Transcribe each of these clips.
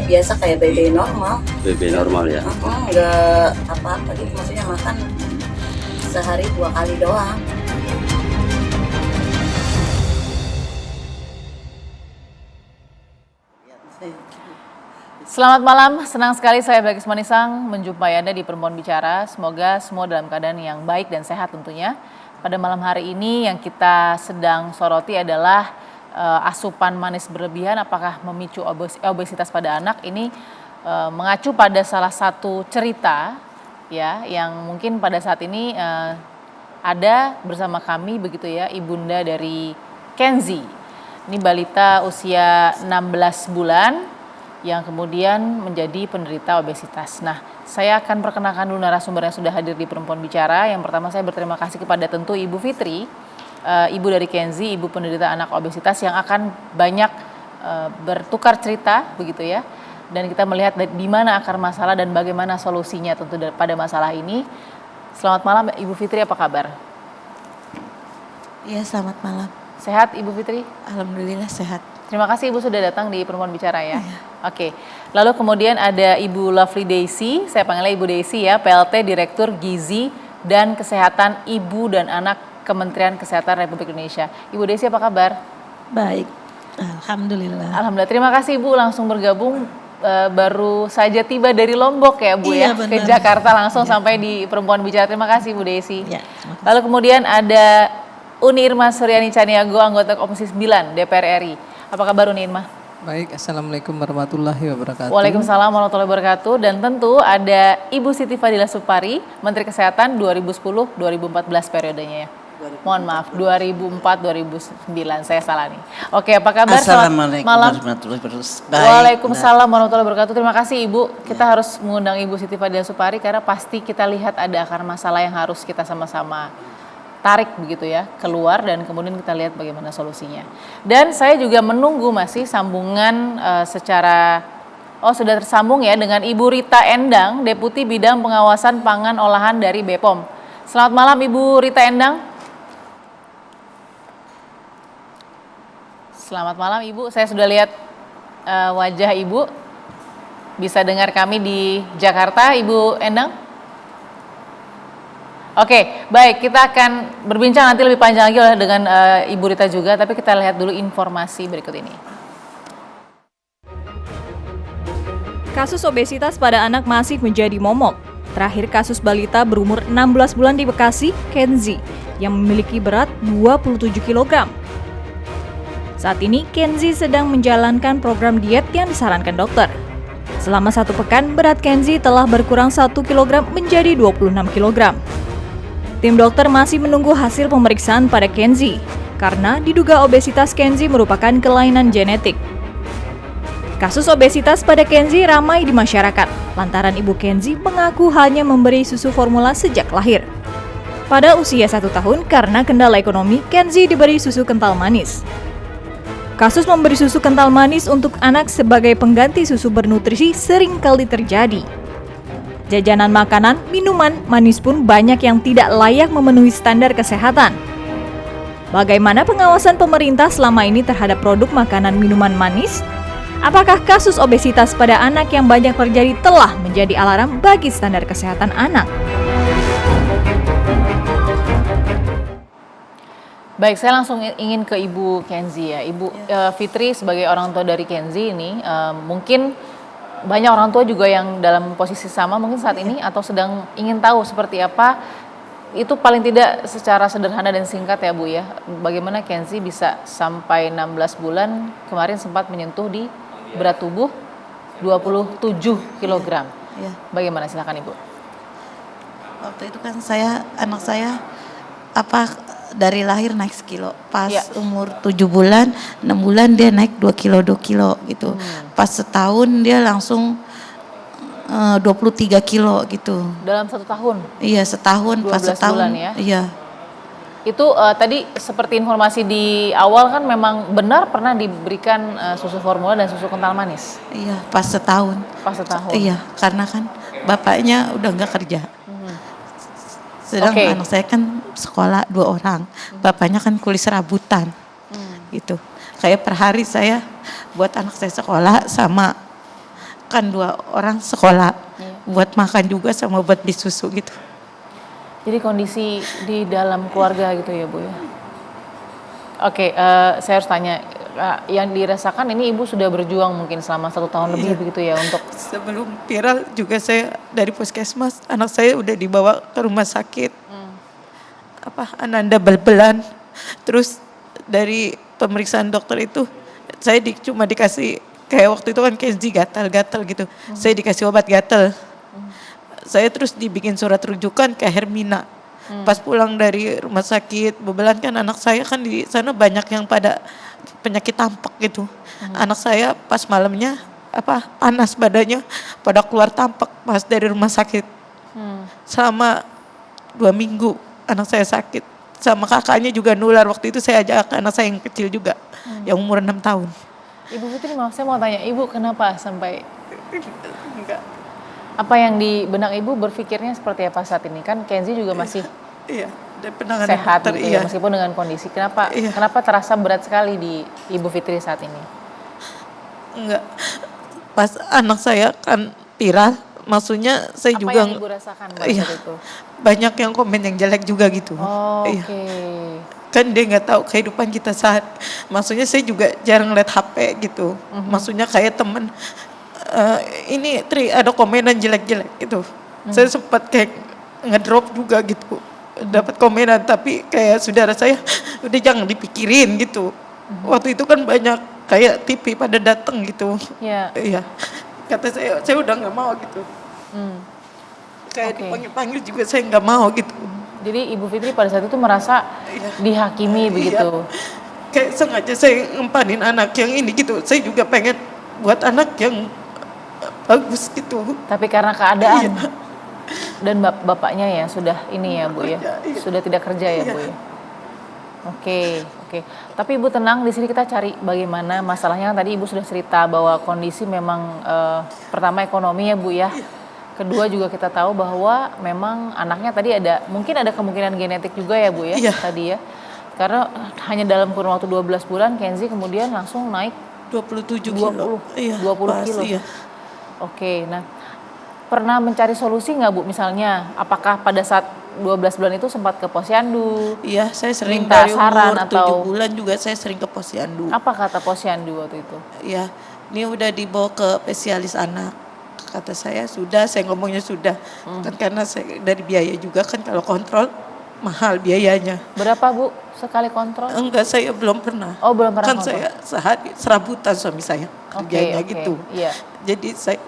biasa kayak baby normal. BB normal ya. Nggak apa-apa gitu, maksudnya makan sehari 2 kali doang. Selamat malam, senang sekali saya Bilqis Manisang menjumpai Anda di Perempuan Bicara. Semoga semua dalam keadaan yang baik dan sehat tentunya. Pada malam hari ini yang kita sedang soroti adalah asupan manis berlebihan apakah memicu obesitas pada anak. Ini mengacu pada salah satu cerita ya yang mungkin pada saat ini ada bersama kami begitu ya, ibunda dari Kenzi. Ini balita usia 16 bulan yang kemudian menjadi penderita obesitas. Nah, saya akan perkenalkan dulu narasumber yang sudah hadir di Perempuan Bicara. Yang pertama saya berterima kasih kepada tentu Ibu Fitri, ibu dari Kenzi, ibu penderita anak obesitas yang akan banyak bertukar cerita begitu ya. Dan kita melihat di mana akar masalah dan bagaimana solusinya tentu pada masalah ini. Selamat malam Ibu Fitri, apa kabar? Iya, selamat malam. Sehat Ibu Fitri? Alhamdulillah sehat. Terima kasih Ibu sudah datang di Perempuan Bicara ya. Oke, lalu kemudian ada Ibu Lovely Daisy, saya panggilnya Ibu Daisy ya, PLT Direktur Gizi dan Kesehatan Ibu dan Anak Kementerian Kesehatan Republik Indonesia. Ibu Daisy apa kabar? Baik, alhamdulillah. Alhamdulillah, terima kasih Ibu langsung bergabung, baru saja tiba dari Lombok ya Bu Iya, ya, benar. ke Jakarta langsung Ya. sampai di Perempuan Bicara. Terima kasih Bu Daisy. Ya, terima kasih. Lalu kemudian ada Uni Irma Suryani Caniago, anggota Komisi 9 DPR RI. Apa kabar Uni Irma? Baik, Assalamualaikum warahmatullahi wabarakatuh. Waalaikumsalam warahmatullahi wabarakatuh. Dan tentu ada Ibu Siti Fadila Supari, Menteri Kesehatan 2010-2014 periodenya ya. Mohon maaf, 2004-2009 saya salah nih. Oke, apa kabar? Assalamualaikum malam. warahmatullahi wabarakatuh. Waalaikumsalam warahmatullahi wabarakatuh. Terima kasih Ibu. Kita harus mengundang Ibu Siti Fadila Supari karena pasti kita lihat ada akar masalah yang harus kita sama-sama tarik begitu ya, keluar dan kemudian kita lihat bagaimana solusinya. Dan saya juga menunggu masih sambungan sudah tersambung ya dengan Ibu Rita Endang, Deputi Bidang Pengawasan Pangan Olahan dari BPOM. Selamat malam Ibu Rita Endang. Selamat malam Ibu, saya sudah lihat wajah Ibu. Bisa dengar kami di Jakarta Ibu Endang? Oke, baik, kita akan berbincang nanti lebih panjang lagi dengan Ibu Rita juga, tapi kita lihat dulu informasi berikut ini. Kasus obesitas pada anak masih menjadi momok. Terakhir kasus balita berumur 16 bulan di Bekasi, Kenzi, yang memiliki berat 27 kg. Saat ini, Kenzi sedang menjalankan program diet yang disarankan dokter. Selama 1 pekan, berat Kenzi telah berkurang 1 kg menjadi 26 kg. Tim dokter masih menunggu hasil pemeriksaan pada Kenzi, karena diduga obesitas Kenzi merupakan kelainan genetik. Kasus obesitas pada Kenzi ramai di masyarakat, lantaran ibu Kenzi mengaku hanya memberi susu formula sejak lahir. Pada usia 1 tahun, karena kendala ekonomi, Kenzi diberi susu kental manis. Kasus memberi susu kental manis untuk anak sebagai pengganti susu bernutrisi sering kali terjadi. Jajanan makanan, minuman, manis pun banyak yang tidak layak memenuhi standar kesehatan. Bagaimana pengawasan pemerintah selama ini terhadap produk makanan minuman manis? Apakah kasus obesitas pada anak yang banyak terjadi telah menjadi alarm bagi standar kesehatan anak? Baik, saya langsung ingin ke Ibu Kenzi ya. Ibu Fitri sebagai orang tua dari Kenzi ini mungkin banyak orang tua juga yang dalam posisi sama mungkin saat ini atau sedang ingin tahu seperti apa, itu paling tidak secara sederhana dan singkat ya Bu ya, bagaimana Kenzi bisa sampai 16 bulan kemarin sempat menyentuh di berat tubuh 27 kg. Ya. Bagaimana, silakan Ibu. Waktu itu kan anak saya dari lahir naik sekilo. Pas umur 7 bulan, 6 bulan dia naik 2 kilo gitu. Pas setahun dia langsung 23 kilo gitu. Dalam 1 tahun? Iya, setahun. Pas 12 setahun bulan ya? Iya. Itu tadi seperti informasi di awal kan memang benar pernah diberikan susu formula dan susu kental manis? Iya, pas setahun. Pas setahun? Iya, karena kan bapaknya udah nggak kerja. Sedang anak saya kan sekolah 2 orang, bapaknya kan kulis serabutan, gitu. Kayak per hari saya buat anak saya sekolah sama kan 2 orang sekolah, Iya. buat makan juga sama buat beli susu gitu. Jadi kondisi di dalam keluarga gitu ya Bu ya. Oke, saya harus tanya, yang dirasakan ini Ibu sudah berjuang mungkin selama 1 tahun lebih begitu ya untuk Sebelum viral juga saya dari puskesmas, anak saya udah dibawa ke rumah sakit. Ananda Bal-Belan. Terus dari pemeriksaan dokter itu saya cuma dikasih kayak waktu itu kan Kenzi gatal-gatal gitu. Saya dikasih obat gatal. Saya terus dibikin surat rujukan ke Hermina. Pas pulang dari rumah sakit Bebelan kan anak saya kan di sana banyak yang pada penyakit tampak gitu. Anak saya pas malamnya panas badannya pada keluar tampak pas dari rumah sakit. Selama 2 minggu anak saya sakit. Sama kakaknya juga nular, waktu itu saya ajak anak saya yang kecil juga yang umur 6 tahun. Ibu Fitri, maaf saya mau tanya, Ibu kenapa sampai Enggak. apa yang di benak Ibu berpikirnya seperti apa saat ini? Kan Kenzi juga masih Iya, dan penanganan sehat dokter, gitu ya, meskipun dengan kondisi. Kenapa terasa berat sekali di Ibu Fitri saat ini? Enggak. Pas anak saya kan viral, maksudnya saya Apa juga yang Ibu rasakan pada saat itu? banyak yang komen yang jelek juga gitu. Oh, Iya. oke. Kan dia nggak tahu kehidupan kita saat, maksudnya saya juga jarang lihat HP gitu. Maksudnya kayak temen, ini Tri ada komenan jelek-jelek gitu. Saya sempat kayak ngedrop juga gitu. Dapat komenan tapi kayak saudara saya udah jangan dipikirin gitu. Waktu itu kan banyak kayak TV pada datang gitu. Iya. Iya. Kata saya udah nggak mau gitu. Kayak Oke. dipanggil-panggil juga saya nggak mau gitu. Jadi Ibu Fitri pada saat itu merasa dihakimi begitu. Kayak sengaja saya ngempanin anak yang ini gitu. Saya juga pengen buat anak yang bagus gitu. Tapi karena keadaan dan bapaknya ya sudah ini ya Bu ya, sudah tidak kerja ya Bu ya. Oke. Tapi Ibu tenang, di sini kita cari bagaimana masalahnya. Tadi Ibu sudah cerita bahwa kondisi memang pertama ekonomi ya Bu ya. Kedua juga kita tahu bahwa memang anaknya tadi mungkin ada kemungkinan genetik juga ya Bu ya tadi ya. Karena hanya dalam kurun waktu 12 bulan Kenzi kemudian langsung naik 27 20 kilo. Iya, 20 pas, kilo. Iya. Oke, nah pernah mencari solusi nggak Bu? Misalnya apakah pada saat 12 bulan itu sempat ke posyandu? Iya, saya sering Minta dari saran umur atau 7 bulan juga saya sering ke posyandu. Apa kata posyandu waktu itu? Iya, ini udah dibawa ke spesialis anak. Kata saya sudah, saya ngomongnya sudah. Kan karena saya dari biaya juga kan kalau kontrol mahal biayanya. Berapa Bu sekali kontrol? Enggak, saya belum pernah. Oh, belum pernah Kan kontrol. saya sehari serabutan suami saya kerjanya gitu. Iya. Jadi saya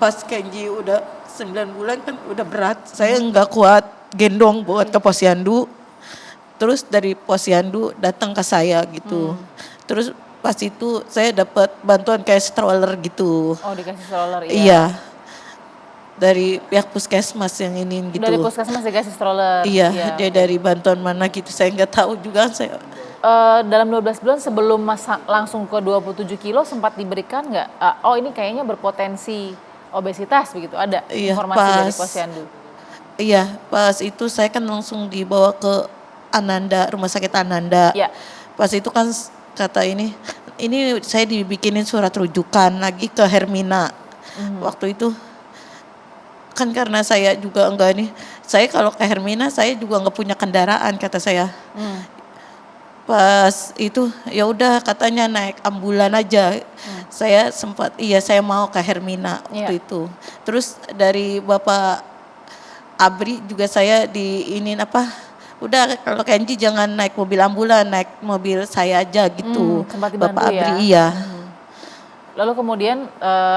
pas Kenji udah 9 bulan kan udah berat. Saya enggak kuat gendong buat ke posyandu. Terus dari posyandu datang ke saya gitu. Terus pas itu saya dapat bantuan kayak stroller gitu. Oh, dikasih stroller ya. Iya. Dari pihak puskesmas yang ini gitu. Dari puskesmas dikasih stroller. Iya, dia dari bantuan mana gitu. Saya nggak tahu juga saya. Dalam 12 bulan sebelum langsung ke 27 kilo sempat diberikan nggak? Oh, ini kayaknya berpotensi obesitas begitu. Ada informasi dari posyandu. Iya, pas itu saya kan langsung dibawa ke Ananda, rumah sakit Ananda. Iya. Pas itu kan kata ini saya dibikinin surat rujukan lagi ke Hermina. Waktu itu kan karena saya juga enggak nih, saya kalau ke Hermina saya juga enggak punya kendaraan kata saya. Pas itu ya udah katanya naik ambulan aja. Saya sempat saya mau ke Hermina waktu itu. Terus dari Bapak Abri juga saya udah kalau Kenji jangan naik mobil ambulan, naik mobil saya aja gitu. Sempat dibantu Bapak ya? Abri iya. Lalu kemudian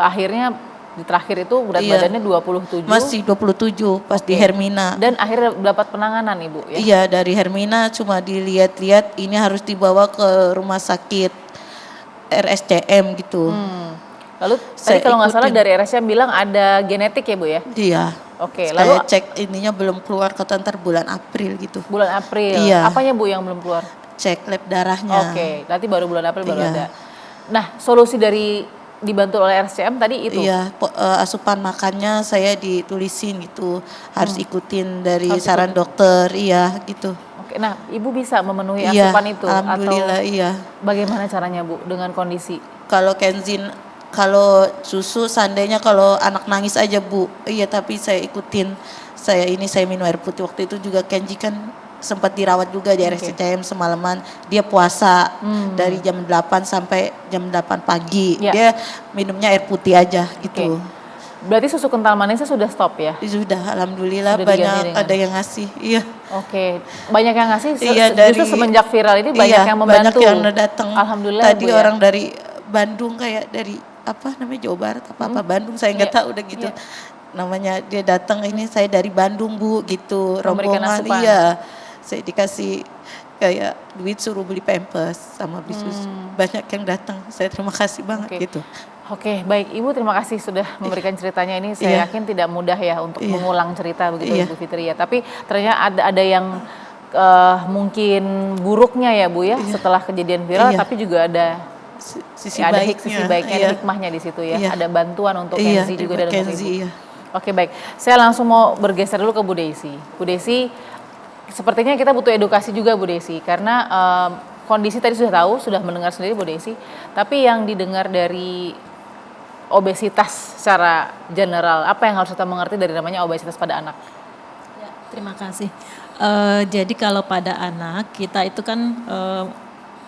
akhirnya di terakhir itu berat badannya 27. Masih 27 pas di Hermina. Dan akhirnya dapat penanganan Ibu ya? Iya, dari Hermina cuma dilihat-lihat ini harus dibawa ke rumah sakit RSCM gitu. Lalu tadi kalau nggak salah dari RSCM bilang ada genetik ya Bu ya? Iya. Oke, Saya lalu cek ininya belum keluar kata ntar bulan April gitu. bulan April. Iya. Apanya Bu yang belum keluar? Cek lab darahnya. Oke, nanti baru bulan April baru Iya. ada. Nah, solusi dari dibantu oleh RSCM tadi itu? Iya, asupan makannya saya ditulisin gitu. Harus ikutin dari saran dokter, iya gitu. Oke, nah Ibu bisa memenuhi Iya, asupan itu? alhamdulillah atau iya. bagaimana caranya Bu dengan kondisi? Kalau Kenzin Kalau susu seandainya kalau anak nangis aja Bu, iya tapi saya ikutin, saya minum air putih. Waktu itu juga Kenji kan sempat dirawat juga di RSCM semalaman, dia puasa dari jam 8 sampai jam 8 pagi, Ya. dia minumnya air putih aja gitu. Berarti susu kental manisnya sudah stop ya? Sudah, alhamdulillah Sudah diganti banyak dengan- ada yang ngasih, iya. Oke, banyak yang ngasih. Iya, Justru semenjak viral ini banyak yang membantu. Banyak yang datang. Alhamdulillah Tadi Bu, ya. orang dari Bandung kayak dari apa namanya Jawa Barat apa Bandung saya nggak Iya, tahu udah gitu. iya. Namanya dia datang ini saya dari Bandung Bu gitu Memberikan rombongan asupan. iya. Saya dikasih kayak duit suruh beli pampers sama beli susu. Banyak yang datang. Saya terima kasih banget Oke. gitu. Oke, baik Ibu, terima kasih sudah memberikan ceritanya ini. Saya Iya. yakin tidak mudah ya untuk Iya. mengulang cerita begitu Iya. Ibu Fitri ya. Tapi ternyata ada yang mungkin buruknya ya Bu ya setelah kejadian viral, Iya. tapi juga ada Sisi ada baiknya. sisi baiknya, iya. ada hikmahnya di situ ya. Iya. Ada bantuan untuk Iya, Kenzi juga terima dan untuk Kenzi, Ibu. iya. Oke, baik. Saya langsung mau bergeser dulu ke Bu Desi. Bu Desi, sepertinya kita butuh edukasi juga Bu Desi, karena kondisi tadi sudah tahu, sudah mendengar sendiri Bu Desi, tapi yang didengar dari obesitas secara general, apa yang harus kita mengerti dari namanya obesitas pada anak? Ya, terima kasih. Jadi kalau pada anak kita itu kan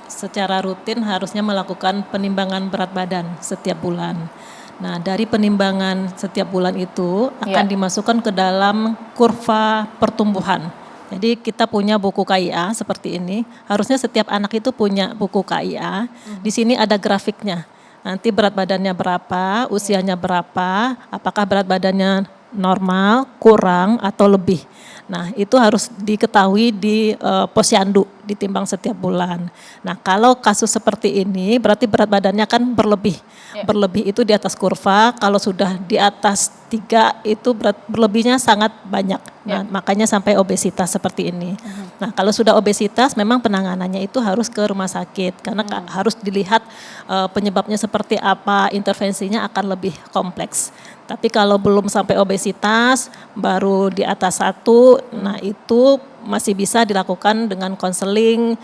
secara rutin harusnya melakukan penimbangan berat badan setiap bulan. Nah, dari penimbangan setiap bulan itu akan dimasukkan ke dalam kurva pertumbuhan. Jadi kita punya buku KIA seperti ini. Harusnya setiap anak itu punya buku KIA. Di sini ada grafiknya. Nanti berat badannya berapa, usianya berapa, apakah berat badannya normal, kurang, atau lebih. Nah, itu harus diketahui di posyandu, ditimbang setiap bulan. Nah, kalau kasus seperti ini berarti berat badannya kan berlebih. Berlebih itu di atas kurva, kalau sudah di atas 3 itu berlebihnya sangat banyak. Nah, makanya sampai obesitas seperti ini. Nah, kalau sudah obesitas memang penanganannya itu harus ke rumah sakit karena harus dilihat penyebabnya seperti apa, intervensinya akan lebih kompleks. Tapi kalau belum sampai obesitas, baru di atas 1, nah itu masih bisa dilakukan dengan konseling,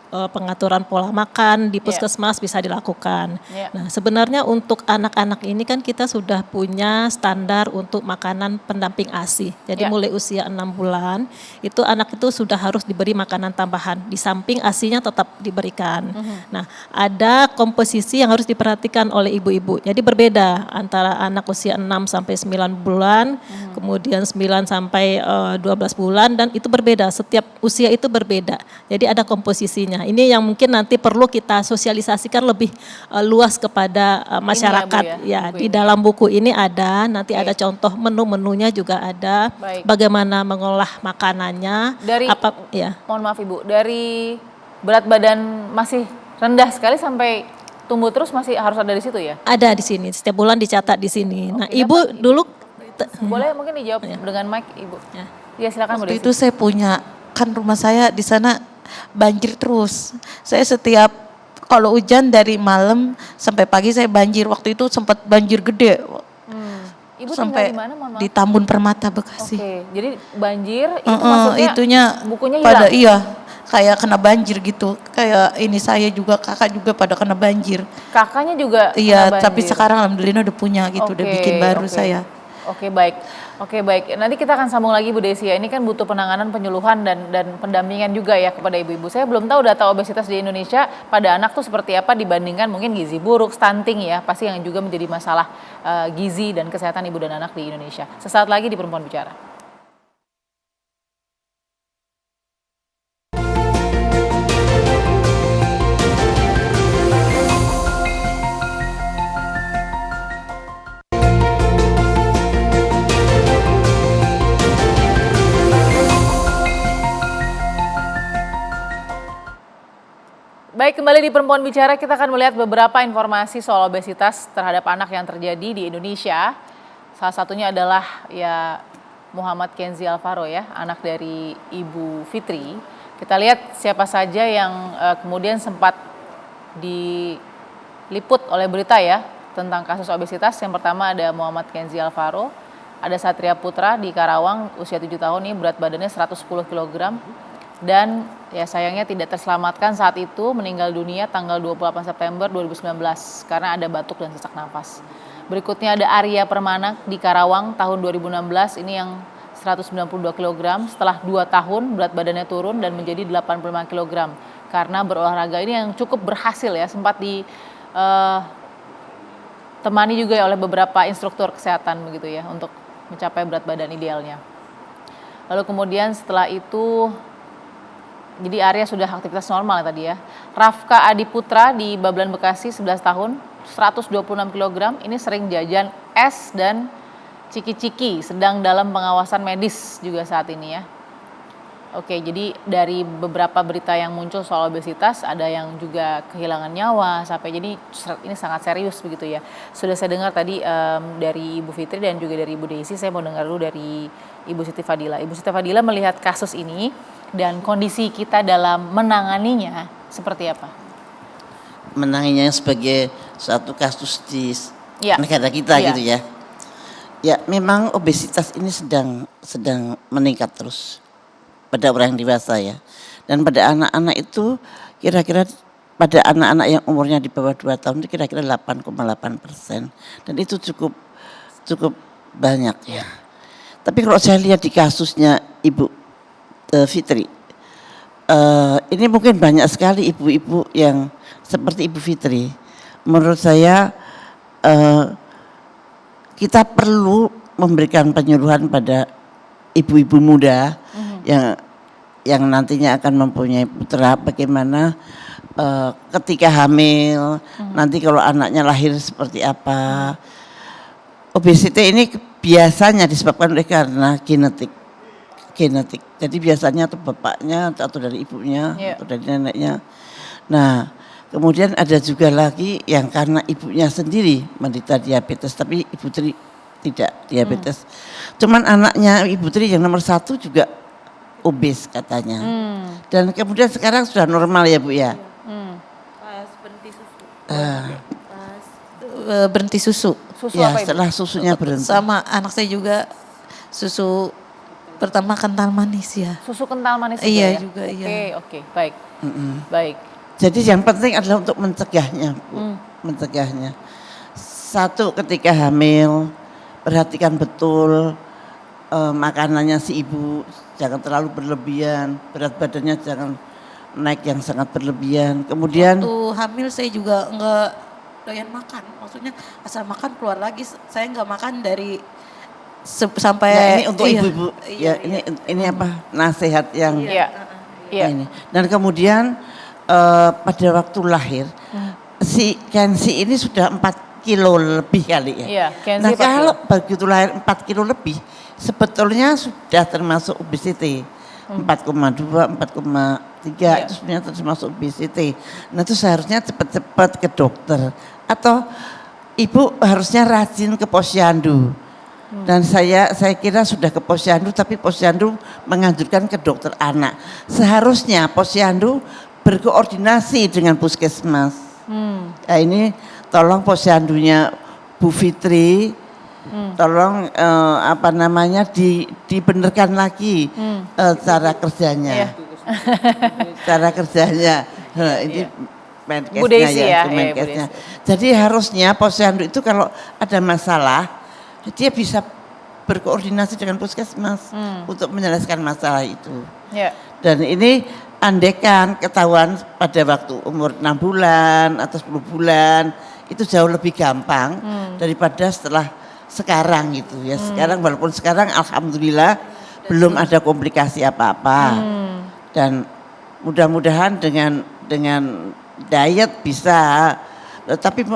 pengaturan pola makan di puskesmas bisa dilakukan. Nah, sebenarnya untuk anak-anak ini kan kita sudah punya standar untuk makanan pendamping ASI. Jadi mulai usia 6 bulan itu anak itu sudah harus diberi makanan tambahan di samping ASI-nya tetap diberikan. Nah, ada komposisi yang harus diperhatikan oleh ibu-ibu. Jadi berbeda antara anak usia 6 sampai 9 bulan, kemudian 9 sampai 12 bulan dan itu berbeda. Setiap usia itu berbeda. Jadi ada komposisinya. Ini yang mungkin nanti perlu kita sosialisasikan lebih luas kepada masyarakat. Di dalam buku ini ada, nanti ada contoh menu-menunya juga ada. Bagaimana mengolah makanannya. Dari, ya. Mohon maaf Ibu, dari berat badan masih rendah sekali sampai tumbuh terus masih harus ada di situ ya? Ada di sini, setiap bulan dicatat di sini. Nah, Oke, Ibu dulu boleh mungkin dijawab dengan mic Ibu. Ya silakan Bu Waktu Desi. itu saya punya, kan rumah saya di sana banjir terus. Saya setiap kalau hujan dari malam sampai pagi saya banjir. Waktu itu sempat banjir gede. Ibu Sampai tinggal di mana mohon maaf? di Tambun Permata Bekasi. Oke, jadi banjir itu maksudnya itunya bukunya pada hilang? kayak kena banjir gitu. Kayak ini saya juga, kakak juga pada kena banjir. Kakaknya juga Iya, kena tapi banjir? sekarang alhamdulillah udah punya gitu, udah bikin baru saya. Oke, baik. Oke, baik. Nanti kita akan sambung lagi Bu Desi ya. Ini kan butuh penanganan, penyuluhan dan pendampingan juga ya kepada ibu-ibu. Saya belum tahu data obesitas di Indonesia pada anak tuh seperti apa dibandingkan mungkin gizi buruk, stunting ya. Pasti yang juga menjadi masalah gizi dan kesehatan ibu dan anak di Indonesia. Sesaat lagi di Perempuan Bicara. Baik, kembali di Perempuan Bicara kita akan melihat beberapa informasi soal obesitas terhadap anak yang terjadi di Indonesia. Salah satunya adalah ya Muhammad Kenzi Alvaro ya, anak dari Ibu Fitri. Kita lihat siapa saja yang kemudian sempat diliput oleh berita ya tentang kasus obesitas. Yang pertama ada Muhammad Kenzi Alvaro, ada Satria Putra di Karawang, usia 7 tahun ini berat badannya 110 kg. dan ya sayangnya tidak terselamatkan saat itu, meninggal dunia tanggal 28 September 2019 karena ada batuk dan sesak nafas. Berikutnya ada Arya Permana di Karawang tahun 2016, ini yang 192 kg, setelah 2 tahun berat badannya turun dan menjadi 85 kg karena berolahraga. Ini yang cukup berhasil ya, sempat ditemani juga oleh beberapa instruktur kesehatan begitu ya untuk mencapai berat badan idealnya. Lalu kemudian setelah itu, jadi Arya sudah aktivitas normal tadi ya. Rafka Adiputra di Babelan Bekasi 11 tahun, 126 kg, ini sering jajan es dan ciki-ciki, sedang dalam pengawasan medis juga saat ini ya. Oke, jadi dari beberapa berita yang muncul soal obesitas, ada yang juga kehilangan nyawa sampai, jadi ini sangat serius begitu ya. Sudah saya dengar tadi dari Ibu Fitri dan juga dari Ibu Desi, saya mau dengar dulu dari Ibu Siti Fadila. Ibu Siti Fadila melihat kasus ini dan kondisi kita dalam menanganinya seperti apa? Menanganinya sebagai suatu kasus di Ya. negara kita Ya. gitu ya. Ya, memang obesitas ini sedang meningkat terus pada orang dewasa ya. Dan pada anak-anak itu kira-kira, pada anak-anak yang umurnya di bawah 2 tahun itu kira-kira 8,8%. Dan itu cukup banyak ya. Tapi kalau saya lihat di kasusnya Ibu Fitri, ini mungkin banyak sekali ibu-ibu yang seperti Ibu Fitri. Menurut saya kita perlu memberikan penyuluhan pada ibu-ibu muda yang nantinya akan mempunyai putra, bagaimana ketika hamil, nanti kalau anaknya lahir seperti apa. Obesitas ini biasanya disebabkan oleh karena genetik. Jadi biasanya atau bapaknya atau dari ibunya atau dari neneknya. Nah, kemudian ada juga lagi yang karena ibunya sendiri menderita diabetes, tapi Ibu Tri tidak diabetes. Cuman anaknya Ibu Tri yang nomor 1 juga obes katanya. Dan kemudian sekarang sudah normal ya Bu ya. Pas berhenti susu. Pas berhenti susu. Susu Ya, apa Ibu? setelah susunya berhenti. Sama anak saya juga susu pertama kental manis ya. Susu kental manis Iya ya? juga, iya. Oke, baik. Baik. Jadi yang penting adalah untuk mencegahnya, Bu. Mencegahnya. 1, ketika hamil, perhatikan betul makanannya si ibu, jangan terlalu berlebihan, berat badannya jangan naik yang sangat berlebihan. Kemudian Waktu hamil saya juga enggak doyan makan, maksudnya asal makan keluar lagi. Saya enggak makan dari sampai ya ini untuk iya, ibu-ibu, iya, ya ini apa nasihat yang Iya. Iya. ini. Dan kemudian pada waktu lahir si Kenzi ini sudah 4 kilo lebih kali ya. Iya, Kenzi Nah 4 kilo. kalau begitu lahir 4 kilo lebih, sebetulnya sudah termasuk obesity. 4,2, 4,3 itu sebenarnya termasuk obesity. Nah itu seharusnya cepat-cepat ke dokter. Atau ibu harusnya rajin ke posyandu. Dan saya kira sudah ke posyandu, tapi posyandu menganjurkan ke dokter anak. Seharusnya posyandu berkoordinasi dengan puskesmas. Nah ini tolong posyandunya Bu Fitri, tolong dibenerkan lagi cara kerjanya. Cara kerjanya. Ini Bu Desi ya, Kemenkesnya. Jadi harusnya posyandu itu kalau ada masalah, dia bisa berkoordinasi dengan puskesmas untuk menyelesaikan masalah itu. Ya. Dan ini andekan ketahuan pada waktu umur 6 bulan atau 10 bulan, itu jauh lebih gampang daripada setelah sekarang gitu ya. Sekarang walaupun sekarang alhamdulillah belum ada komplikasi apa-apa. Dan mudah-mudahan dengan diet bisa, tapi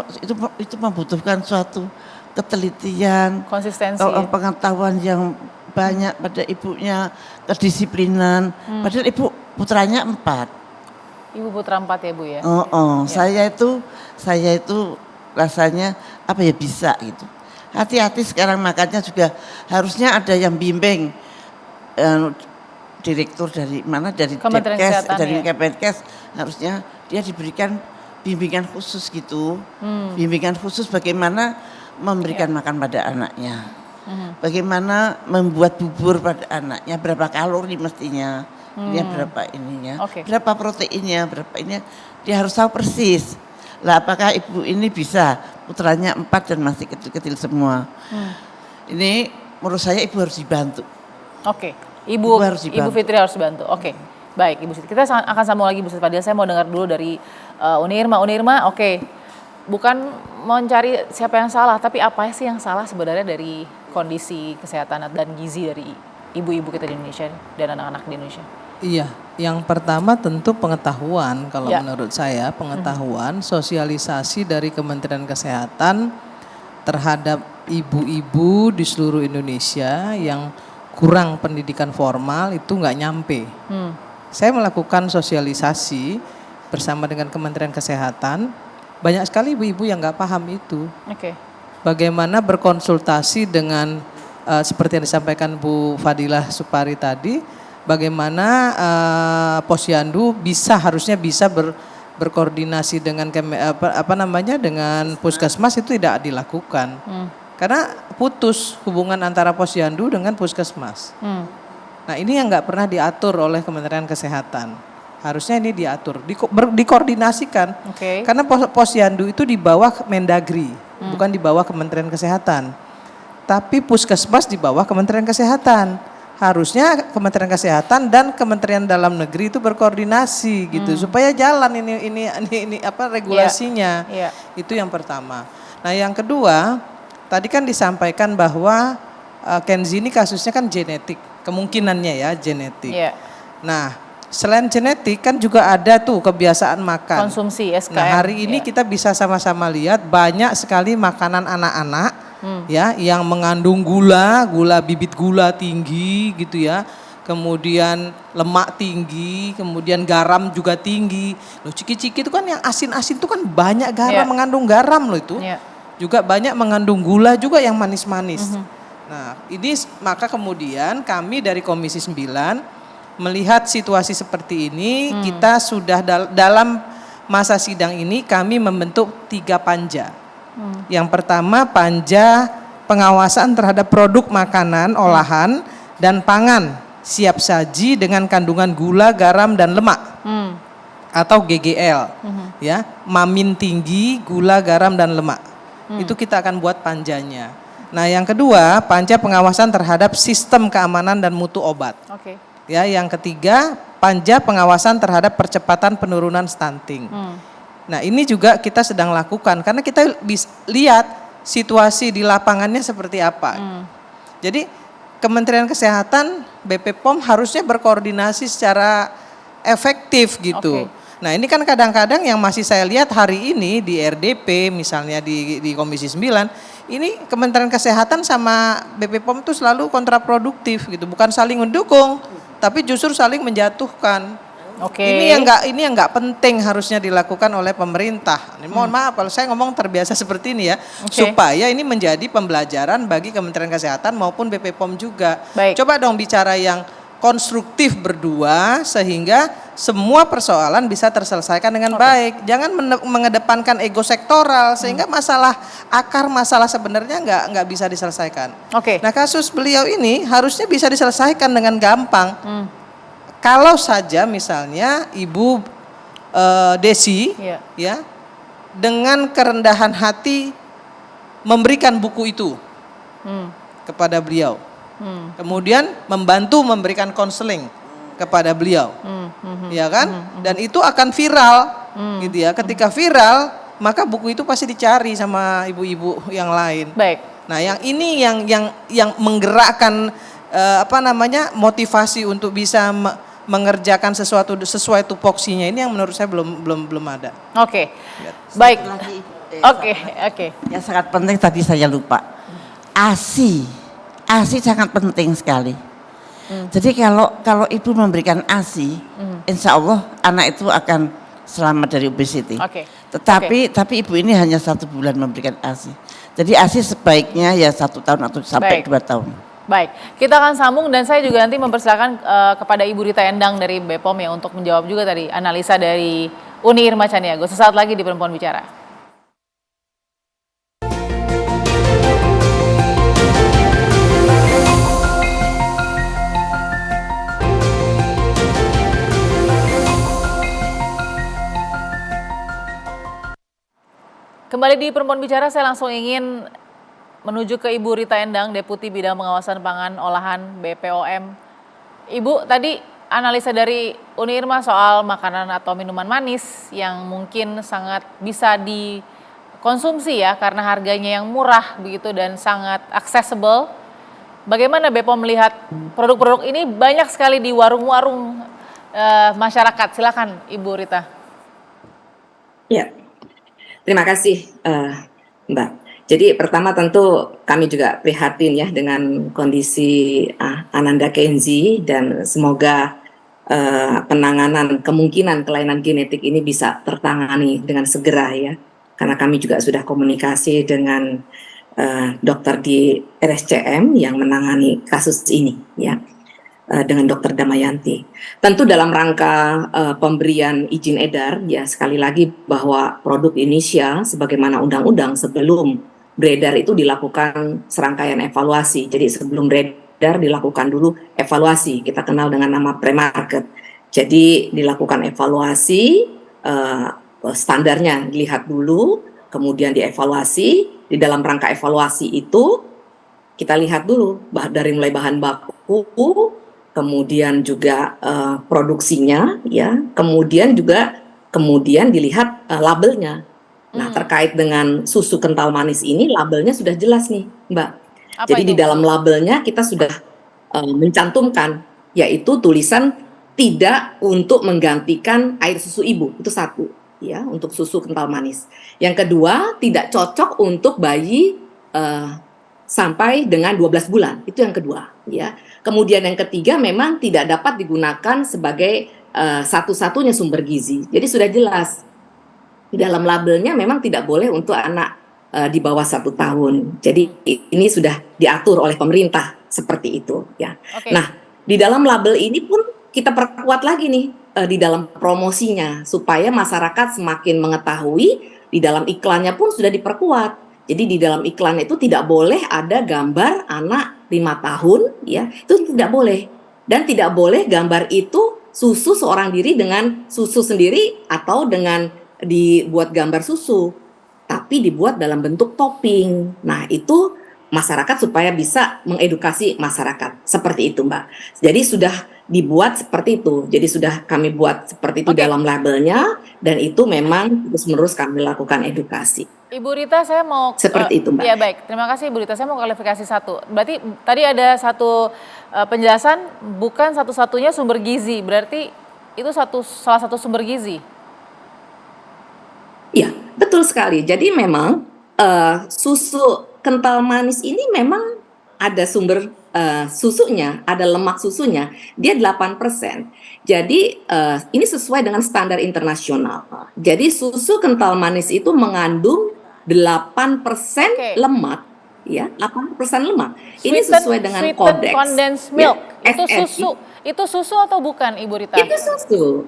itu membutuhkan suatu ketelitian, Konsistensi. pengetahuan yang banyak pada ibunya, kedisiplinan. Padahal ibu putranya 4. Ibu putra 4 ya Bu ya? Saya itu rasanya apa ya bisa gitu. Hati-hati sekarang makannya juga harusnya ada yang bimbing. Direktur dari mana, dari Kementerian Depkes, Kesehatan, dari ya. Kemenkes, harusnya dia diberikan bimbingan khusus gitu. Bimbingan khusus bagaimana memberikan makan pada anaknya. Bagaimana membuat bubur pada anaknya, berapa kalori mestinya. Ini berapa ininya, Oke. berapa proteinnya, berapa ini. Dia harus tahu persis. Lah apakah ibu ini bisa, putranya 4 dan masih kecil-kecil semua. Ini menurut saya ibu harus dibantu. Oke, Ibu harus dibantu. Ibu Fitri harus dibantu. Oke, baik Ibu Siti. Kita akan sambung lagi Bu Siti Fadila. Saya mau dengar dulu dari Uni Irma. Uni Irma, oke. Bukan mencari siapa yang salah, tapi apa sih yang salah sebenarnya dari kondisi kesehatan dan gizi dari ibu-ibu kita di Indonesia dan anak-anak di Indonesia? Iya, yang pertama tentu pengetahuan kalau Ya. menurut saya, pengetahuan, sosialisasi dari Kementerian Kesehatan terhadap ibu-ibu di seluruh Indonesia yang kurang pendidikan formal itu nggak nyampe. Saya melakukan sosialisasi bersama dengan Kementerian Kesehatan, banyak sekali ibu-ibu yang nggak paham itu. Oke. Bagaimana berkonsultasi dengan seperti yang disampaikan Bu Fadilah Supari tadi, bagaimana Posyandu harusnya bisa berkoordinasi dengan dengan puskesmas itu tidak dilakukan. Karena putus hubungan antara Posyandu dengan puskesmas. Nah ini yang nggak pernah diatur oleh Kementerian Kesehatan. Harusnya ini diatur, dikoordinasikan. Oke. Karena Posyandu itu di bawah Mendagri, bukan di bawah Kementerian Kesehatan. Tapi puskesmas di bawah Kementerian Kesehatan. Harusnya Kementerian Kesehatan dan Kementerian Dalam Negeri itu berkoordinasi gitu supaya jalan ini regulasinya. Iya. Itu yang pertama. Nah, yang kedua, tadi kan disampaikan bahwa Kenzi ini kasusnya kan genetik, kemungkinannya ya genetik. Iya. Nah, selain genetik kan juga ada tuh kebiasaan makan. Konsumsi SKM. Nah, hari ini kita bisa sama-sama lihat banyak sekali makanan anak-anak ya yang mengandung gula bibit gula tinggi gitu ya. Kemudian lemak tinggi, kemudian garam juga tinggi. Loh ciki-ciki itu kan yang asin-asin itu kan banyak garam, mengandung garam loh itu. Iya. Juga banyak mengandung gula juga yang manis-manis. Nah, ini maka kemudian kami dari Komisi 9 melihat situasi seperti ini, kita sudah dalam masa sidang ini kami membentuk 3 panja. Yang pertama panja pengawasan terhadap produk makanan, olahan, dan pangan siap saji dengan kandungan gula, garam, dan lemak atau GGL, ya, mamin tinggi, gula, garam, dan lemak. Itu kita akan buat panjanya. Nah, yang kedua panja pengawasan terhadap sistem keamanan dan mutu obat. Oke. Ya, yang ketiga panja pengawasan terhadap percepatan penurunan stunting. Nah, ini juga kita sedang lakukan karena kita lihat situasi di lapangannya seperti apa. Jadi Kementerian Kesehatan, BP POM harusnya berkoordinasi secara efektif gitu. Oke. Nah, ini kan kadang-kadang yang masih saya lihat hari ini di RDP misalnya di Komisi 9, ini Kementerian Kesehatan sama BP POM itu selalu kontraproduktif gitu, bukan saling mendukung, tapi justru saling menjatuhkan. Oke. Ini yang nggak penting harusnya dilakukan oleh pemerintah. Mohon maaf kalau saya ngomong terbiasa seperti ini ya, supaya ini menjadi pembelajaran bagi Kementerian Kesehatan maupun BP POM juga. Baik. Coba dong bicara yang konstruktif berdua sehingga semua persoalan bisa terselesaikan dengan baik. Jangan mengedepankan ego sektoral sehingga akar masalah sebenarnya nggak bisa diselesaikan. Oke. Nah, kasus beliau ini harusnya bisa diselesaikan dengan gampang. Kalau saja misalnya Ibu Desi ya dengan kerendahan hati memberikan buku itu kepada beliau. Kemudian membantu memberikan konseling kepada beliau. Ya kan? Dan itu akan viral gitu ya. Ketika viral, maka buku itu pasti dicari sama ibu-ibu yang lain. Baik. Nah, yang ini yang menggerakkan motivasi untuk bisa mengerjakan sesuatu sesuai tupoksinya ini yang menurut saya belum ada. Oke. Baik. Oke. Yang sangat penting tadi saya lupa. ASI sangat penting sekali. Jadi kalau ibu memberikan ASI, insya Allah anak itu akan selamat dari obesity. Oke. Tapi ibu ini hanya 1 bulan memberikan ASI. Jadi ASI sebaiknya ya 1 tahun atau sampai 2 tahun. Baik, kita akan sambung dan saya juga nanti mempersilakan kepada Ibu Rita Endang dari BPOM ya untuk menjawab juga tadi analisa dari Uni Irma Caniago. Sesaat lagi di Perempuan Bicara. kembali di Perempuan Bicara, saya langsung ingin menuju ke Ibu Rita Endang, Deputi Bidang Pengawasan Pangan Olahan BPOM. Ibu, tadi analisa dari Uni Irma soal makanan atau minuman manis yang mungkin sangat bisa dikonsumsi ya karena harganya yang murah begitu dan sangat accessible. Bagaimana BPOM melihat produk-produk ini banyak sekali di warung-warung masyarakat? Silakan Ibu Rita. Ya, terima kasih Mbak. Jadi pertama tentu kami juga prihatin ya dengan kondisi Ananda Kenzi dan semoga penanganan kemungkinan kelainan genetik ini bisa tertangani dengan segera ya. Karena kami juga sudah komunikasi dengan dokter di RSCM yang menangani kasus ini ya. Dengan Dokter Damayanti. Tentu dalam rangka pemberian izin edar ya sekali lagi bahwa produk Indonesia sebagaimana undang-undang sebelum beredar itu dilakukan serangkaian evaluasi. Jadi sebelum beredar dilakukan dulu evaluasi. Kita kenal dengan nama pre-market. Jadi dilakukan evaluasi standarnya dilihat dulu, kemudian dievaluasi. Di dalam rangka evaluasi itu kita lihat dulu dari mulai bahan baku, kemudian juga produksinya, ya, kemudian dilihat labelnya. Nah, terkait dengan susu kental manis ini, labelnya sudah jelas nih, Mbak. Apa Jadi itu? di dalam labelnya kita sudah mencantumkan, yaitu tulisan tidak untuk menggantikan air susu ibu, itu satu, ya, untuk susu kental manis. Yang kedua, tidak cocok untuk bayi sampai dengan 12 bulan, itu yang kedua, ya. Kemudian yang ketiga memang tidak dapat digunakan sebagai satu-satunya sumber gizi. Jadi sudah jelas di dalam labelnya memang tidak boleh untuk anak di bawah 1 tahun. Jadi ini sudah diatur oleh pemerintah seperti itu, ya. Oke. Nah, di dalam label ini pun kita perkuat lagi nih di dalam promosinya supaya masyarakat semakin mengetahui. Di dalam iklannya pun sudah diperkuat. Jadi di dalam iklan itu tidak boleh ada gambar anak 5 tahun, ya, itu tidak boleh. Dan tidak boleh gambar itu susu seorang diri dengan susu sendiri atau dengan dibuat gambar susu, tapi dibuat dalam bentuk topping. Nah, itu masyarakat supaya bisa mengedukasi masyarakat seperti itu, Mbak. Jadi sudah dibuat seperti itu. Jadi sudah kami buat seperti itu dalam labelnya dan itu memang terus-menerus kami lakukan edukasi. Ibu Rita, saya mau Seperti itu, Mbak. Ya baik, terima kasih Ibu Rita. Saya mau klarifikasi satu. Berarti tadi ada satu penjelasan bukan satu-satunya sumber gizi. Berarti itu salah satu sumber gizi. Iya, betul sekali. Jadi memang susu kental manis ini memang ada sumber susunya, ada lemak susunya, dia 8%. Jadi ini sesuai dengan standar internasional. Jadi susu kental manis itu mengandung 8% lemak, ya, 8% lemak. Ini sesuai dengan kodeks. Condensed milk. Ya, Itu SSI. susu. Itu susu atau bukan, Ibu Rita? Itu susu.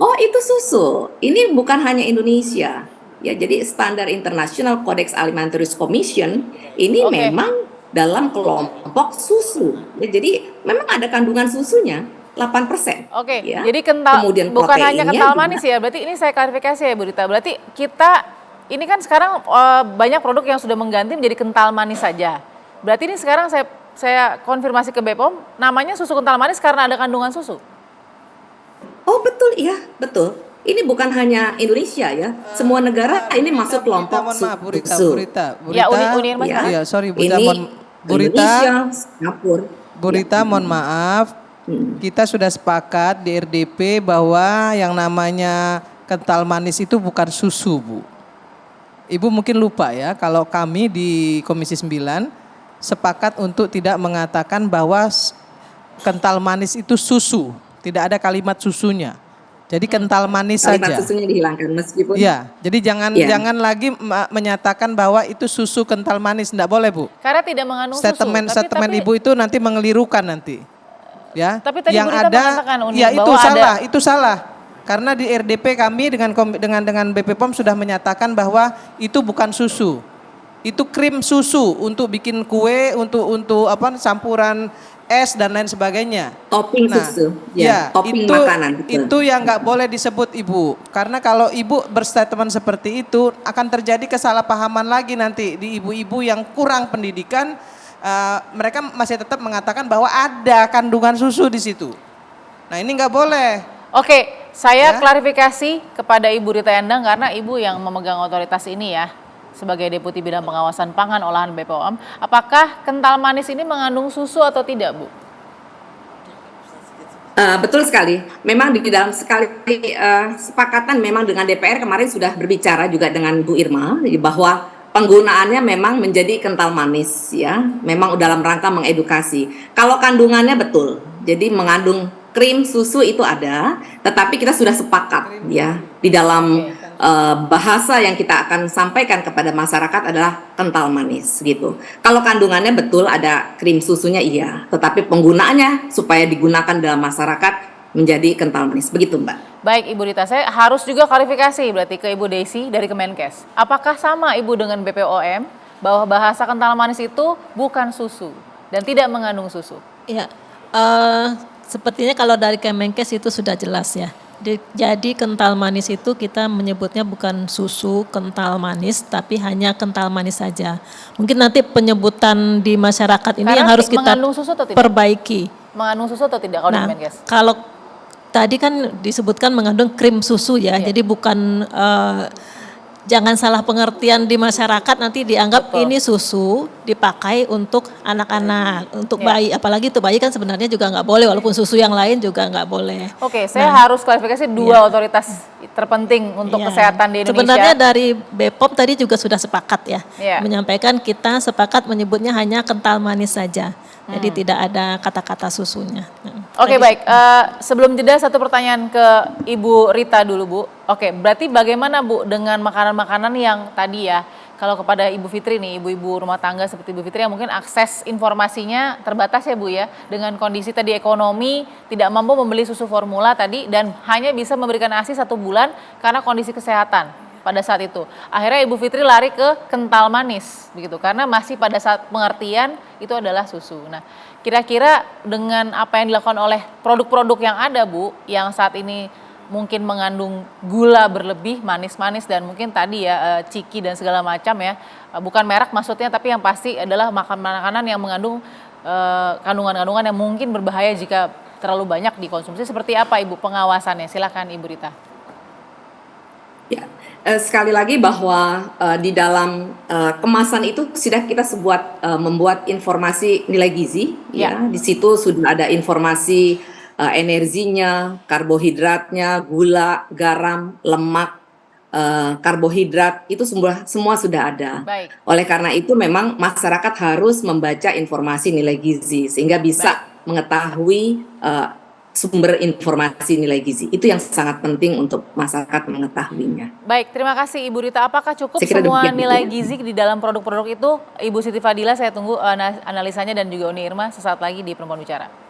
Oh, itu susu. Ini bukan hanya Indonesia. Ya, jadi standar internasional Codex Alimentarius Commission ini memang dalam kelompok susu. Ya, jadi memang ada kandungan susunya 8%. Oke. Ya. Jadi kental Kemudian bukan hanya proteinnya kental juga. manis ya. Berarti ini saya klarifikasi ya, Bu Rita. Berarti kita ini kan sekarang banyak produk yang sudah mengganti menjadi kental manis saja. Berarti ini sekarang saya konfirmasi ke BPOM, namanya susu kental manis karena ada kandungan susu. Oh, betul, iya, betul. Ini bukan hanya Indonesia ya. Semua negara ini masuk kelompok mohon maaf, Bu Rita, susu. Bu Rita. Ya, Uni Irma Ya. Iya, sorry Bu Rita, Ini Bu Rita, Indonesia, Singapura. Bu Rita, mohon maaf. Kita sudah sepakat di RDP bahwa yang namanya kental manis itu bukan susu, Bu. Ibu mungkin lupa ya, kalau kami di Komisi 9 sepakat untuk tidak mengatakan bahwa kental manis itu susu. Tidak ada kalimat susunya. Jadi kental manis Kalimat saja. susunya dihilangkan meskipun Ya, jadi jangan lagi menyatakan bahwa itu susu kental manis, enggak boleh, Bu. Karena tidak mengandung susu. Statement Ibu itu nanti mengelirukan nanti. Ya. Tapi tadi yang Bu Rita ada mengatakan, Uni, ya itu bahwa salah, ada- itu salah. Karena di RDP kami dengan BPOM sudah menyatakan bahwa itu bukan susu. Itu krim susu untuk bikin kue, untuk campuran es dan lain sebagainya. Topping susu, ya, topping makanan. Betul. Itu yang nggak boleh disebut Ibu. Karena kalau Ibu berstatement seperti itu akan terjadi kesalahpahaman lagi nanti di ibu-ibu yang kurang pendidikan. Mereka masih tetap mengatakan bahwa ada kandungan susu di situ. Nah ini nggak boleh. Oke, saya klarifikasi kepada Ibu Rita Endang karena Ibu yang memegang otoritas ini ya. Sebagai Deputi Bidang Pengawasan Pangan Olahan BPOM, apakah kental manis ini mengandung susu atau tidak, Bu? Betul sekali. Memang di dalam sekali sepakatan memang dengan DPR kemarin sudah berbicara juga dengan Bu Irma bahwa penggunaannya memang menjadi kental manis ya. Memang dalam rangka mengedukasi. Kalau kandungannya betul. Jadi mengandung krim susu itu ada, tetapi kita sudah sepakat ya di dalam bahasa yang kita akan sampaikan kepada masyarakat adalah kental manis gitu. Kalau kandungannya betul ada krim susunya iya, tetapi penggunaannya supaya digunakan dalam masyarakat menjadi kental manis. Begitu Mbak. Baik Ibu Rita, saya harus juga klarifikasi berarti ke Ibu Desi dari Kemenkes. Apakah sama Ibu dengan BPOM bahwa bahasa kental manis itu bukan susu dan tidak mengandung susu? Ya, sepertinya kalau dari Kemenkes itu sudah jelas ya. Jadi kental manis itu kita menyebutnya bukan susu kental manis, tapi hanya kental manis saja. Mungkin nanti penyebutan di masyarakat ini Karena yang harus kita susu atau tidak? perbaiki. Mengandung susu atau tidak kalau di Nah, Kemenkes? kalau tadi kan disebutkan mengandung krim susu ya, jadi bukan jangan salah pengertian di masyarakat nanti dianggap ini susu dipakai untuk anak-anak, untuk bayi, apalagi itu bayi kan sebenarnya juga nggak boleh, walaupun susu yang lain juga nggak boleh. Oke, saya harus klarifikasi dua otoritas terpenting untuk kesehatan di Indonesia. Sebenarnya dari BPOM tadi juga sudah sepakat ya, Iya. menyampaikan kita sepakat menyebutnya hanya kental manis saja, jadi tidak ada kata-kata susunya. Oke, baik. Sebelum jeda satu pertanyaan ke Ibu Rita dulu, Bu. Oke, berarti bagaimana Bu dengan makanan-makanan yang tadi ya, kalau kepada Ibu Fitri nih, ibu-ibu rumah tangga seperti Ibu Fitri yang mungkin akses informasinya terbatas ya Bu ya, dengan kondisi tadi ekonomi, tidak mampu membeli susu formula tadi dan hanya bisa memberikan ASI 1 bulan karena kondisi kesehatan pada saat itu. Akhirnya Ibu Fitri lari ke kental manis begitu, karena masih pada saat pengertian itu adalah susu. Nah, kira-kira dengan apa yang dilakukan oleh produk-produk yang ada Bu, yang saat ini mungkin mengandung gula berlebih, manis-manis dan mungkin tadi ya ciki dan segala macam ya, bukan merek maksudnya tapi yang pasti adalah makanan-makanan yang mengandung kandungan-kandungan yang mungkin berbahaya jika terlalu banyak dikonsumsi. Seperti apa Ibu pengawasannya? Silakan Ibu Rita. Ya, sekali lagi bahwa di dalam kemasan itu sudah kita membuat informasi nilai gizi ya. Di situ sudah ada informasi energinya, karbohidratnya, gula, garam, lemak, karbohidrat itu semua sudah ada. Baik. Oleh karena itu memang masyarakat harus membaca informasi nilai gizi sehingga bisa mengetahui sumber informasi nilai gizi. Itu yang sangat penting untuk masyarakat mengetahuinya. Baik, terima kasih Ibu Rita. Apakah cukup Saya kira semua demikian, nilai Bu. gizi di dalam produk-produk itu? Ibu Siti Fadila, saya tunggu analisanya dan juga Uni Irma sesaat lagi di Perempuan Bicara.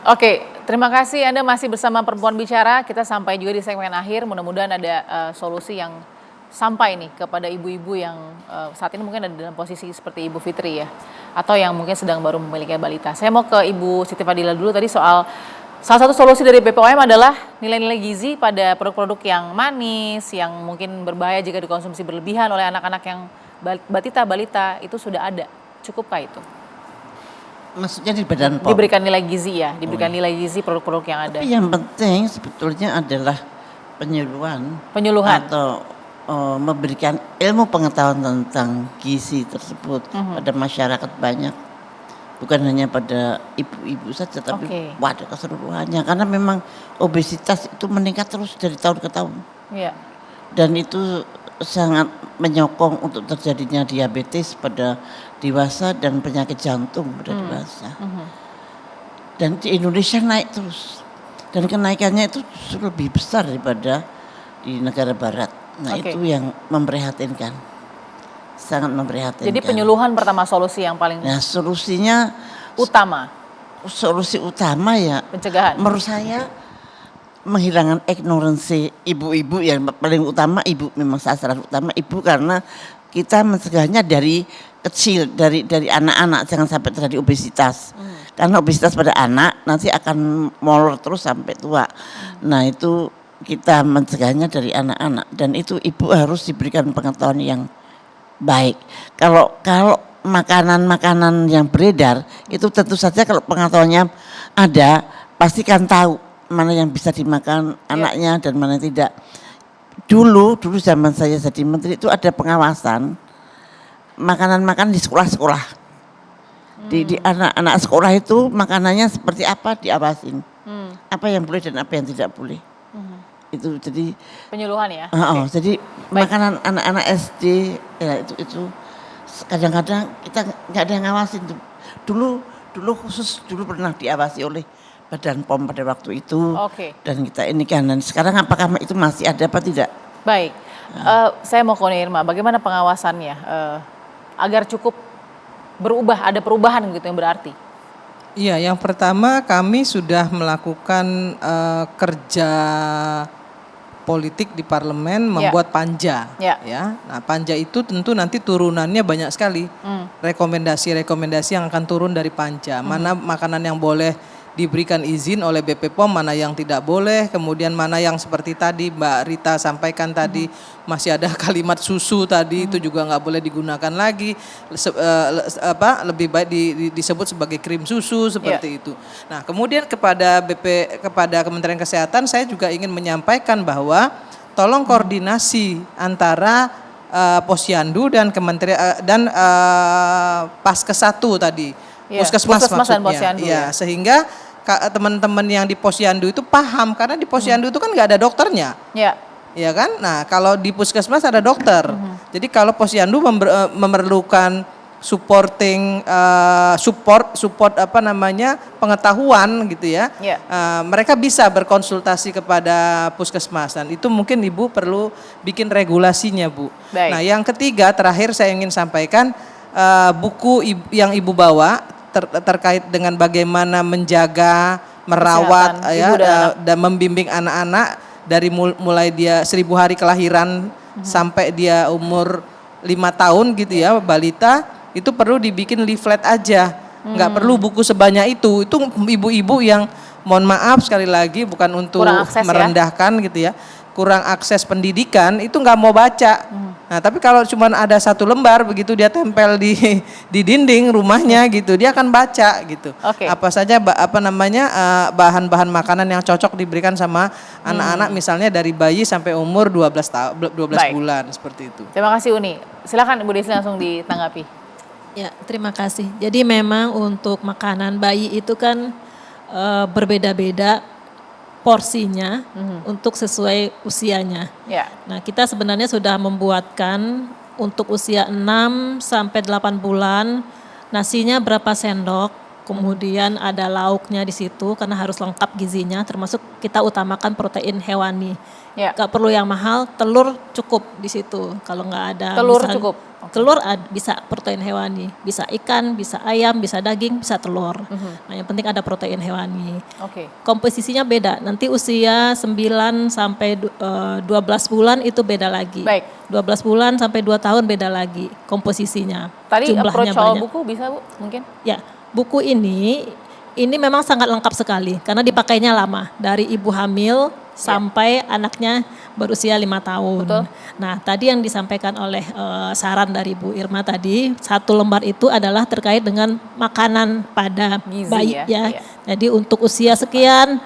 Oke, terima kasih Anda masih bersama Perempuan Bicara. Kita sampai juga di segmen akhir. Mudah-mudahan ada solusi yang sampai nih kepada ibu-ibu yang saat ini mungkin ada dalam posisi seperti Ibu Fitri ya, atau yang mungkin sedang baru memiliki balita. Saya mau ke Ibu Siti Fadila dulu tadi soal salah satu solusi dari BPOM adalah nilai-nilai gizi pada produk-produk yang manis, yang mungkin berbahaya jika dikonsumsi berlebihan oleh anak-anak yang balita itu sudah ada. Cukupkah itu? Maksudnya di Badan POM. Diberikan nilai gizi ya, diberikan nilai gizi produk-produk yang ada. Tapi yang penting sebetulnya adalah penyuluhan atau memberikan ilmu pengetahuan tentang gizi tersebut pada masyarakat banyak, bukan hanya pada ibu-ibu saja tapi pada keseluruhannya, karena memang obesitas itu meningkat terus dari tahun ke tahun. Iya. Dan itu sangat menyokong untuk terjadinya diabetes pada dewasa dan penyakit jantung pada dewasa. Dan di Indonesia naik terus. Dan kenaikannya itu justru lebih besar daripada di negara barat. Nah itu yang memprihatinkan. Sangat memprihatinkan. Jadi penyuluhan pertama solusi yang paling... Nah solusinya utama Solusi utama ya pencegahan? menurut saya menghilangkan ignoransi ibu-ibu, yang paling utama ibu, memang sasaran utama ibu, karena kita mencegahnya dari kecil, dari anak-anak, jangan sampai terjadi obesitas. Karena obesitas pada anak nanti akan molor terus sampai tua. Nah itu kita mencegahnya dari anak-anak, dan itu ibu harus diberikan pengetahuan yang baik. Kalau makanan-makanan yang beredar itu tentu saja kalau pengetahuannya ada pasti kan tahu mana yang bisa dimakan anaknya dan mana yang tidak. Dulu zaman saya jadi menteri itu ada pengawasan makanan-makanan di sekolah-sekolah. Di anak-anak sekolah itu makanannya seperti apa diawasin. Apa yang boleh dan apa yang tidak boleh. Itu jadi Penyuluhan ya? jadi makanan anak-anak SD ya itu kadang-kadang kita nggak ada yang ngawasin tuh. Dulu khusus pernah diawasi oleh Badan POM pada waktu itu. Oke. Dan kita ini kan, dan sekarang apakah itu masih ada apa tidak? Baik, saya mau ke Uni Irma, bagaimana pengawasannya agar cukup berubah, ada perubahan gitu yang berarti? Iya, yang pertama kami sudah melakukan kerja politik di parlemen, membuat panja. Ya. Nah, panja itu tentu nanti turunannya banyak sekali. Rekomendasi-rekomendasi yang akan turun dari panja. Mana makanan yang boleh diberikan izin oleh BP POM, mana yang tidak boleh, kemudian mana yang seperti tadi Mbak Rita sampaikan tadi, masih ada kalimat susu tadi itu juga nggak boleh digunakan lagi, lebih baik disebut sebagai krim susu seperti itu. Nah kemudian kepada Kementerian Kesehatan saya juga ingin menyampaikan bahwa tolong koordinasi antara Posyandu dan Kementerian dan Paskes 1 tadi. Puskesmas dan maksudnya, Posyandu, sehingga teman-teman yang di Posyandu itu paham, karena di Posyandu itu kan nggak ada dokternya, ya kan? Nah kalau di puskesmas ada dokter, jadi kalau Posyandu memerlukan support pengetahuan gitu ya, mereka bisa berkonsultasi kepada puskesmas, dan itu mungkin Ibu perlu bikin regulasinya Bu. Baik. Nah yang ketiga terakhir saya ingin sampaikan buku yang Ibu bawa terkait dengan bagaimana menjaga, merawat dan membimbing anak-anak dari mulai dia 1000 hari kelahiran sampai dia umur 5 tahun gitu ya, balita, itu perlu dibikin leaflet aja. Nggak perlu buku sebanyak itu ibu-ibu yang mohon maaf sekali lagi bukan untuk merendahkan gitu ya, kurang akses pendidikan itu nggak mau baca. Nah tapi kalau cuma ada 1 lembar begitu dia tempel di dinding rumahnya gitu, dia akan baca gitu. Apa saja bahan-bahan makanan yang cocok diberikan sama anak-anak, misalnya dari bayi sampai umur 12 bulan seperti itu. Terima kasih Uni. Silakan Bu Desi langsung ditanggapi. Ya, terima kasih. Jadi memang untuk makanan bayi itu kan berbeda-beda porsinya untuk sesuai usianya. Nah, kita sebenarnya sudah membuatkan untuk usia 6 sampai 8 bulan nasinya berapa sendok, kemudian ada lauknya di situ karena harus lengkap gizinya, termasuk kita utamakan protein hewani. Gak perlu yang mahal, telur cukup di situ. Kalau nggak ada telur cukup. Telur bisa protein hewani, bisa ikan, bisa ayam, bisa daging, bisa telur. Nah, yang penting ada protein hewani. Komposisinya beda. Nanti usia 9 sampai 12 bulan itu beda lagi. 12 bulan sampai 2 tahun beda lagi komposisinya. Tadi jumlahnya approach banyak. buku bisa Bu mungkin? Ya, buku ini memang sangat lengkap sekali karena dipakainya lama dari ibu hamil sampai anaknya berusia 5 tahun. Betul. Nah, tadi yang disampaikan oleh saran dari Bu Irma tadi, 1 lembar itu adalah terkait dengan makanan pada gizi, bayi ya. Jadi untuk usia sekian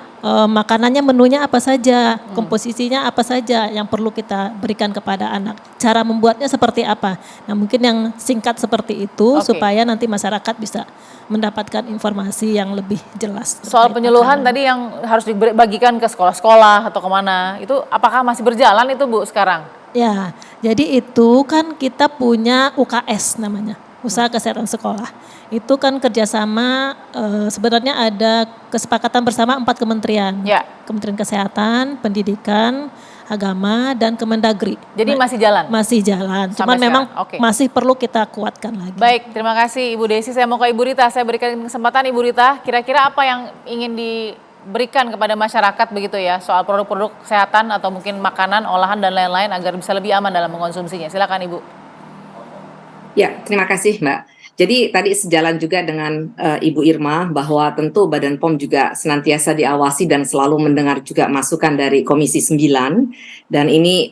makanannya, menunya apa saja, komposisinya apa saja yang perlu kita berikan kepada anak. Cara membuatnya seperti apa. Nah, mungkin yang singkat seperti itu supaya nanti masyarakat bisa mendapatkan informasi yang lebih jelas. Soal penyuluhan tadi yang harus dibagikan ke sekolah-sekolah atau kemana, itu apakah masih berjalan itu Bu sekarang? Ya, jadi itu kan kita punya UKS namanya, Usaha Kesehatan Sekolah. Itu kan kerjasama, sebenarnya ada kesepakatan bersama 4 kementerian. Kementerian Kesehatan, Pendidikan, Agama dan Kemendagri. Jadi masih jalan? Masih jalan, Sampai cuman memang sekarang, oke. masih perlu kita kuatkan lagi. Baik, terima kasih Ibu Desi. Saya mau ke Ibu Rita. Saya berikan kesempatan Ibu Rita. Kira-kira apa yang ingin diberikan kepada masyarakat begitu ya soal produk-produk kesehatan atau mungkin makanan, olahan dan lain-lain agar bisa lebih aman dalam mengkonsumsinya. Silakan Ibu. Ya, terima kasih Mbak. Jadi tadi sejalan juga dengan Ibu Irma bahwa tentu Badan POM juga senantiasa diawasi dan selalu mendengar juga masukan dari Komisi 9 dan ini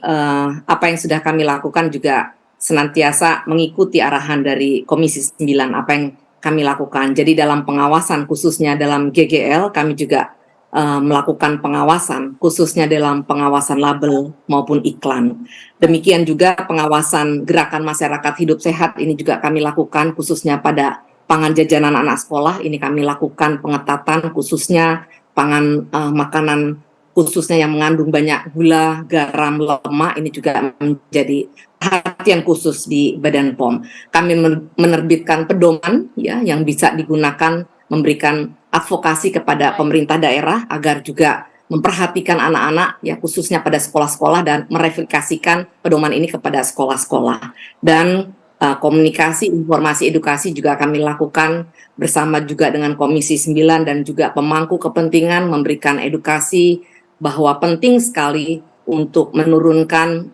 apa yang sudah kami lakukan juga senantiasa mengikuti arahan dari Komisi 9 apa yang kami lakukan. Jadi dalam pengawasan khususnya dalam GGL kami juga melakukan pengawasan khususnya dalam pengawasan label maupun iklan. Demikian juga pengawasan gerakan masyarakat hidup sehat ini juga kami lakukan khususnya pada pangan jajanan anak sekolah. Ini kami lakukan pengetatan khususnya pangan makanan khususnya yang mengandung banyak gula, garam, lemak ini juga menjadi perhatian khusus di Badan POM. Kami menerbitkan pedoman ya yang bisa digunakan memberikan advokasi kepada pemerintah daerah agar juga memperhatikan anak-anak ya khususnya pada sekolah-sekolah dan mereplikasikan pedoman ini kepada sekolah-sekolah. Dan komunikasi, informasi, edukasi juga kami lakukan bersama juga dengan Komisi 9 dan juga pemangku kepentingan memberikan edukasi bahwa penting sekali untuk menurunkan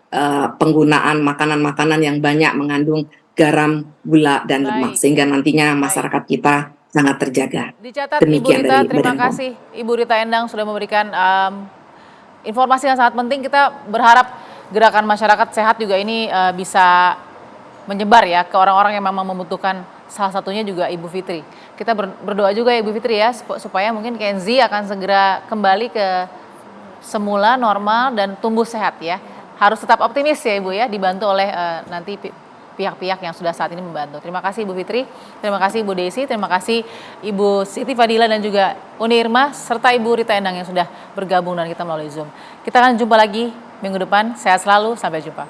penggunaan makanan-makanan yang banyak mengandung garam, gula, dan lemak sehingga nantinya masyarakat kita sangat terjaga. Dicatat Demikian Ibu Rita, dari terima Badan POM. kasih Ibu Rita Endang sudah memberikan informasi yang sangat penting. Kita berharap gerakan masyarakat sehat juga ini bisa menyebar ya ke orang-orang yang memang membutuhkan, salah satunya juga Ibu Fitri. Kita berdoa juga ya Ibu Fitri ya supaya mungkin Kenzi akan segera kembali ke semula normal dan tumbuh sehat ya. Harus tetap optimis ya Ibu ya, dibantu oleh nanti pihak-pihak yang sudah saat ini membantu. Terima kasih Ibu Fitri, terima kasih Ibu Desi, terima kasih Ibu Siti Fadila dan juga Uni Irma, serta Ibu Rita Endang yang sudah bergabung dengan kita melalui Zoom. Kita akan jumpa lagi minggu depan, sehat selalu, sampai jumpa.